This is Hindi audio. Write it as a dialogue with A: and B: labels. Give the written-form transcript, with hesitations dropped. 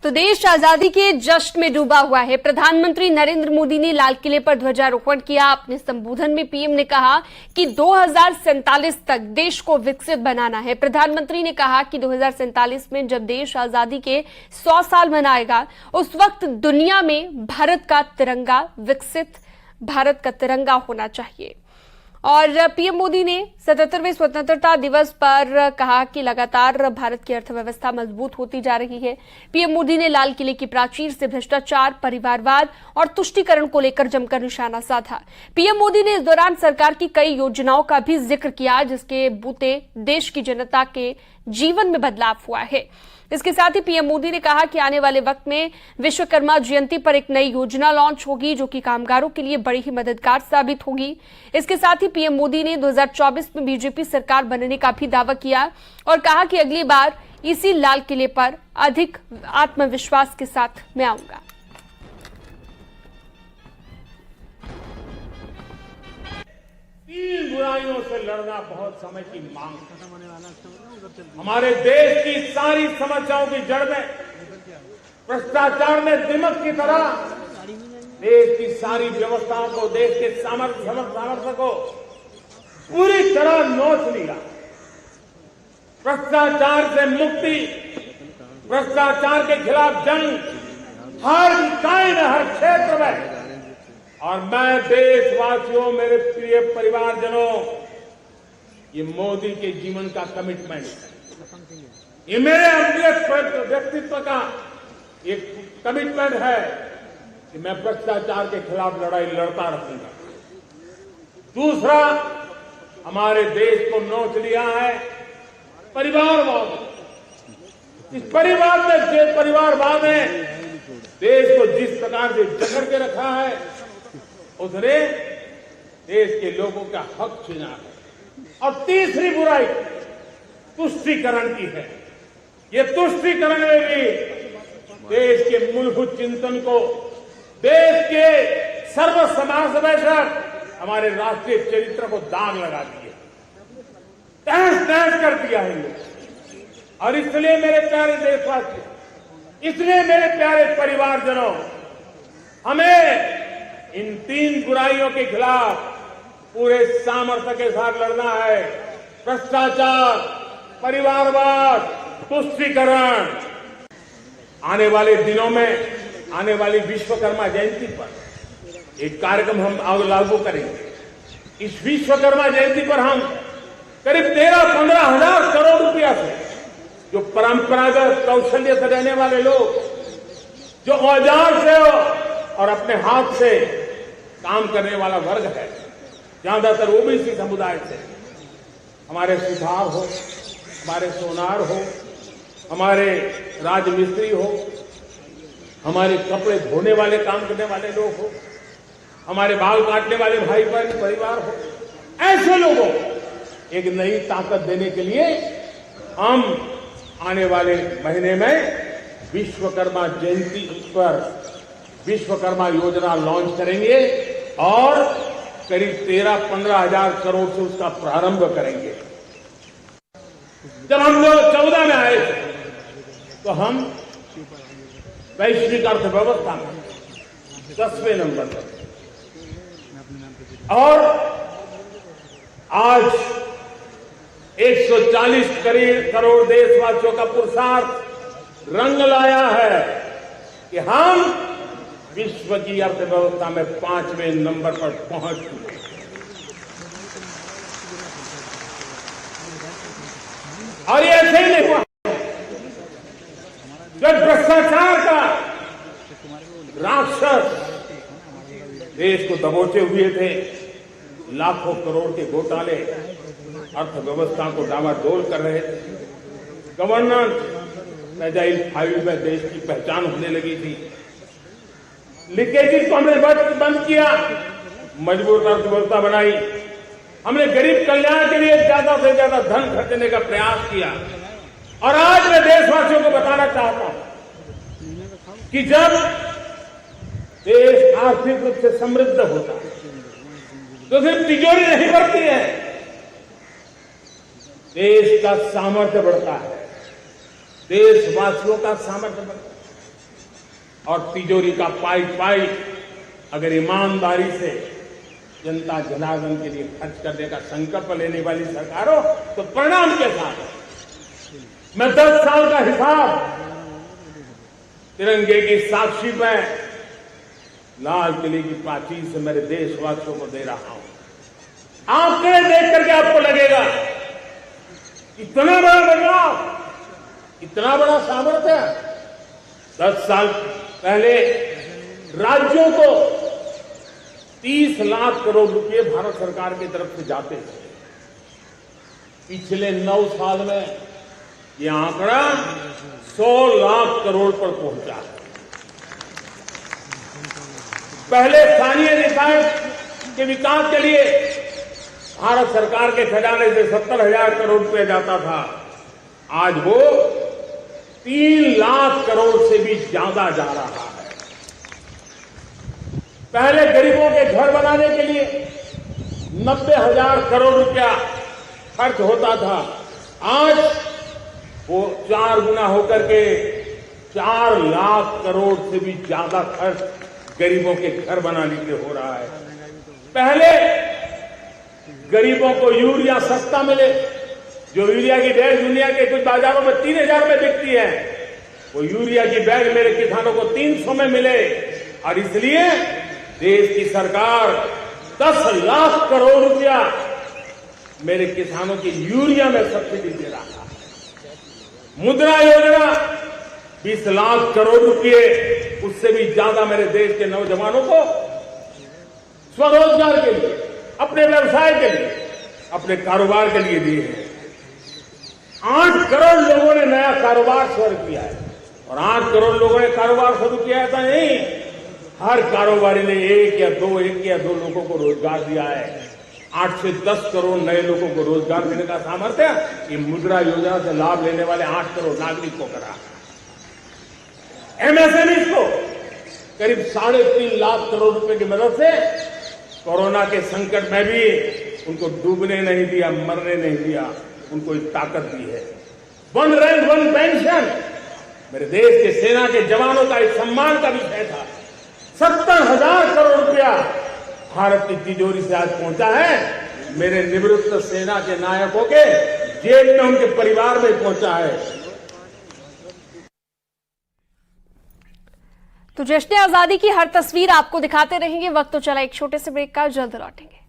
A: तो देश आजादी के जश्न में डूबा हुआ है। प्रधानमंत्री नरेंद्र मोदी ने लाल किले पर ध्वजारोहण किया। अपने संबोधन में पीएम ने कहा कि 2047 तक देश को विकसित बनाना है। प्रधानमंत्री ने कहा कि 2047 में जब देश आजादी के 100 साल मनाएगा, उस वक्त दुनिया में भारत का तिरंगा विकसित भारत का तिरंगा होना चाहिए। और पीएम मोदी ने 77वें स्वतंत्रता दिवस पर कहा कि लगातार भारत की अर्थव्यवस्था मजबूत होती जा रही है। पीएम मोदी ने लाल किले की प्राचीर से भ्रष्टाचार, परिवारवाद और तुष्टीकरण को लेकर जमकर निशाना साधा। पीएम मोदी ने इस दौरान सरकार की कई योजनाओं का भी जिक्र किया, जिसके बूते देश की जनता के जीवन में बदलाव हुआ है। इसके साथ ही पीएम मोदी ने कहा कि आने वाले वक्त में विश्वकर्मा जयंती पर एक नई योजना लॉन्च होगी, जो कि कामगारों के लिए बड़ी ही मददगार साबित होगी। इसके साथ ही पीएम मोदी ने 2024 में बीजेपी सरकार बनने का भी दावा किया और कहा कि अगली बार इसी लाल किले पर अधिक आत्मविश्वास के साथ मैं आऊंगा।
B: तीन बुराइयों से लड़ना बहुत समय की मांग है। हमारे देश की सारी समस्याओं की जड़ में भ्रष्टाचार ने दिमक की तरह देश की सारी व्यवस्थाओं को, देश के सामर्थ्य को पूरी तरह नोच लिया। भ्रष्टाचार से मुक्ति, भ्रष्टाचार के खिलाफ जंग हर इकाई में, हर क्षेत्र में। और मैं देशवासियों, मेरे प्रिय परिवारजनों, ये मोदी के जीवन का कमिटमेंट है। ये मेरे अपने व्यक्तित्व का एक कमिटमेंट है कि मैं भ्रष्टाचार के खिलाफ लड़ाई लड़ता रहूंगा। दूसरा, हमारे देश को नोच लिया है परिवारवाद। इस परिवारवाद ने देश को जिस प्रकार से जकड़ के रखा है, उसने देश के लोगों का हक छीना है। और तीसरी बुराई तुष्टीकरण की है। ये तुष्टीकरण में भी देश के मूलभूत चिंतन को, देश के सर्व समावेशक हमारे राष्ट्रीय चरित्र को दाग लगा दिए, तहस नहस कर दिया है ये। और इसलिए मेरे प्यारे देशवासियों, इसलिए मेरे प्यारे परिवारजनों, हमें इन तीन बुराइयों के खिलाफ पूरे सामर्थ्य के साथ लड़ना है। भ्रष्टाचार, परिवारवाद, तुष्टीकरण। आने वाले दिनों में, आने वाली विश्वकर्मा जयंती पर एक कार्यक्रम हम लागू करेंगे। इस विश्वकर्मा जयंती पर हम करीब 13-15 हजार करोड़ रुपया से, जो परंपरागत कौशल्य से रहने वाले लोग, जो औजार से और अपने हाथ से काम करने वाला वर्ग है, ज्यादातर ओबीसी समुदाय से, हमारे सुथार हो, हमारे सोनार हो, हमारे राजमिस्त्री हो, हमारे कपड़े धोने वाले, काम करने वाले लोग हो, हमारे बाल काटने वाले भाई बहन परिवार हो, ऐसे लोगों को एक नई ताकत देने के लिए हम आने वाले महीने में विश्वकर्मा जयंती पर विश्वकर्मा योजना लॉन्च करेंगे और करीब 13-15 हजार करोड़ से उसका प्रारंभ करेंगे। जब हम लोग 14 में आए थे, तो हम वैश्विक अर्थव्यवस्था में 10वें नंबर पर, और आज 140 करोड़ देशवासियों का पुरुषार्थ रंग लाया है कि हम विश्व की अर्थव्यवस्था में 5वें नंबर पर पहुंच चुके। और ये ऐसे ही नहीं हुआ। जब भ्रष्टाचार का राक्षस देश को दबोचे हुए थे, लाखों करोड़ के घोटाले अर्थव्यवस्था को डामाडोल कर रहे थे, गवर्नेंस फ्रेजाइल 5 में देश की पहचान होने लगी थी, लीकेजेस को हमने बंद किया, मजबूत अर्थव्यवस्था बनाई, हमने गरीब कल्याण के लिए ज्यादा से ज्यादा धन खर्चने का प्रयास किया। और आज मैं देशवासियों को बताना चाहता हूं कि जब देश आर्थिक रूप से समृद्ध होता है, तो सिर्फ तिजोरी नहीं बढ़ती है, देश का सामर्थ्य बढ़ता है, देशवासियों का सामर्थ्य बढ़ता है। और तिजोरी का पाई पाई अगर ईमानदारी से जनता जनार्दन के लिए खर्च करने का संकल्प लेने वाली सरकार हो तो परिणाम के साथ मैं 10 साल का हिसाब तिरंगे की साक्षी में लाल किले की प्राचीर से मेरे देशवासियों को दे रहा हूं। आंकड़े देख करके आपको लगेगा इतना बड़ा बदलाव, इतना बड़ा सामर्थ्य। 10 साल पहले राज्यों को 30 लाख करोड़ रुपए भारत सरकार की तरफ से जाते थे। पिछले 9 साल में यह आंकड़ा 100 लाख करोड़ पर पहुंचा है। पहले स्थानीय निकाय के विकास के लिए भारत सरकार के खजाने से 70,000 करोड़ रुपए जाता था, आज वो 3 लाख करोड़ से भी ज्यादा जा रहा है। पहले गरीबों के घर बनाने के लिए 90,000 करोड़ रुपया खर्च होता था, आज वो 4 गुना होकर के 4 लाख करोड़ से भी ज्यादा खर्च गरीबों के घर बनाने के लिए हो रहा है। पहले गरीबों को यूरिया सस्ता मिले, जो यूरिया की बैग दुनिया के कुछ बाजारों में 3,000 में बिकती है, वो यूरिया की बैग मेरे किसानों को 300 में मिले। और इसलिए देश की सरकार 10 लाख करोड़ रुपया मेरे किसानों की यूरिया में सब्सिडी दे रहा है। मुद्रा योजना 20 लाख करोड़ रुपए, उससे भी ज्यादा मेरे देश के नौजवानों को स्वरोजगार के लिए, अपने व्यवसाय के लिए, अपने कारोबार के लिए दिए हैं। 8 करोड़ लोगों ने नया कारोबार शुरू किया है। और 8 करोड़ लोगों ने कारोबार शुरू किया है, ऐसा नहीं, हर कारोबारी ने एक या दो लोगों को रोजगार दिया है। 8 से 10 करोड़ नए लोगों को रोजगार देने का सामर्थ्य ये मुद्रा योजना से लाभ लेने वाले 8 करोड़ नागरिक को करा। एमएसएमई को करीब 3.5 लाख करोड़ रुपए की मदद से कोरोना के संकट में भी उनको डूबने नहीं दिया, मरने नहीं दिया, उनको एक ताकत दी है। 1 रैंक 1 पेंशन मेरे देश के सेना के जवानों का एक सम्मान का विषय था। 70,000 करोड़ रुपया भारत की तिजोरी से आज पहुंचा है, मेरे निवृत्त सेना के नायकों के जेब में, उनके परिवार में पहुंचा है।
A: तो जश्न आजादी की हर तस्वीर आपको दिखाते रहेंगे। वक्त तो चला एक छोटे से ब्रेक का, जल्द लौटेंगे।